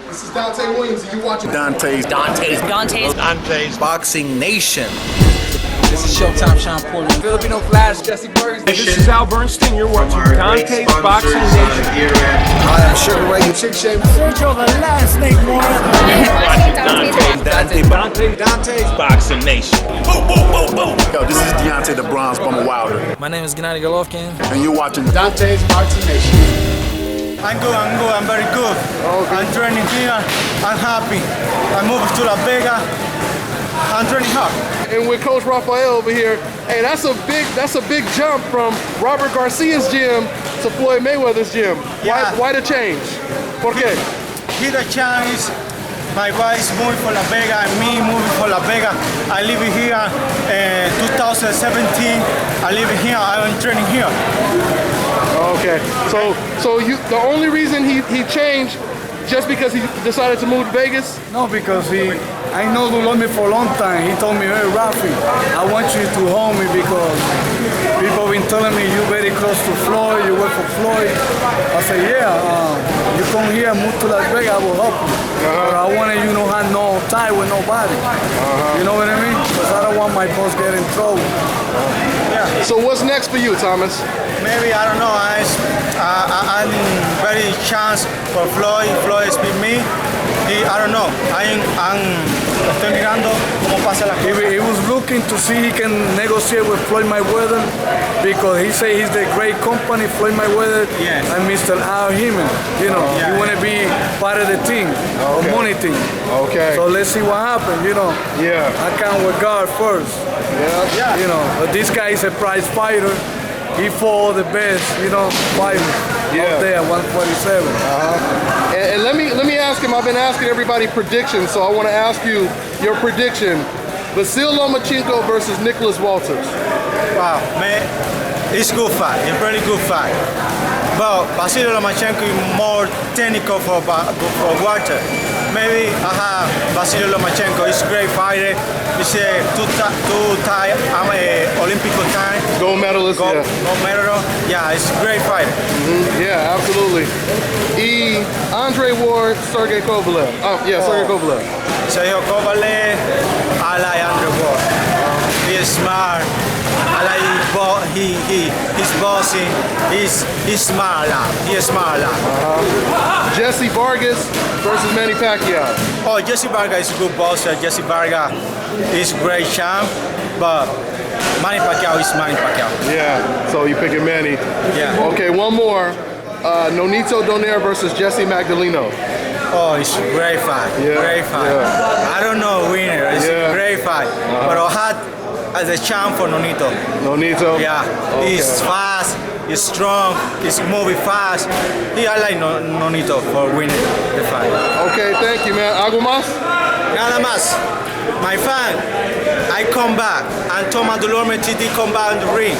This is Dante Williams, and you're watching Dontae's Boxing Nation. This is Showtime Sean Portland. Filipino Flash, Jesse Burgers. This is Al Bernstein. You're watching Dontae'S Boxing Nation. Hi, I'm Sugar Ray. Chick Shape. Sergio the last snake more. Dontae'S Boxing Nation. Boom, boom, boom, boom. Yo, this is Deontay the Bronze Bomber Wilder. My name is Gennady Golovkin. And you're watching Dontae'S Boxing Nation. I'm good, I'm very good. Okay. I'm training here, I'm happy. I moved to La Vega, I'm training hard. And with Coach Rafael over here, hey, that's a big jump from Robert Garcia's gym to Floyd Mayweather's gym. Yeah. Why the change? ¿Por qué? Here the chance, my wife is moving for La Vega and me moving for La Vega. I live here in 2017. I live here, I'm training here. Okay. So the only reason he changed just because he decided to move to Vegas? No, because I know Dulorme for a long time. He told me, hey, Rafi, I want you to hold me because people have been telling me you're very close to Floyd, you work for Floyd. I said, yeah, you come here, move to Las Vegas, I will help you. But I wanted you to have no tie with nobody. You know what I mean? Because I don't want my boss get in trouble. Yeah. So what's next for you, Thomas? Maybe, I don't know, I'm very chance for Floyd. Floyd speak me. I don't know. Estoy mirando cómo pasa la cosa. He was looking to see he can negotiate with Floyd Mayweather because he say he's the great company, Floyd Mayweather and Mr. Al Heyman. You know, he want to be part of the team, the money team. Okay. So let's see what happens, you know. Yeah. I count with God first. Yeah. You know, but this guy is a prize fighter. He fought the best, you know, fighters out there, 147. And let me ask him. I've been asking everybody predictions, so I want to ask you your prediction: Vasil Lomachenko versus Nicholas Walters. Wow, man, it's good fight. It's really good fight. But Vasil Lomachenko is more technical for Walter. Maybe Vasil Lomachenko is a great fighter. He's a two-time Olympic time. Gold medalist. Gold medal. Yeah, it's a great fighter. Yeah, absolutely. Andre Ward, Sergey Kovalev. Sergey Kovalev. Sergey Kovalev, I like Andre Ward. He's smart. I like he's bossy. He's smart a lot. He's smart a lot. Jesse Vargas versus Manny Pacquiao. Oh, Jesse Vargas is a good boxer. Jesse Vargas is a great champ, but Manny Pacquiao is Manny Pacquiao. Yeah, so you picking Manny. Yeah. Okay, one more. Nonito Donaire versus Jesse Magdaleno. Oh, it's a great fight. Yeah. Great fight. Yeah. I don't know winner. It's a great fight. But I had as a champ for Nonito. Nonito? Yeah. Okay. He's fast. He's strong. He's moving fast. I like Nonito for winning the fight. Okay, thank you, man. ¿Algo más? Nada más. My fan, I come back, and Thomas Dulorme TD come back in the ring.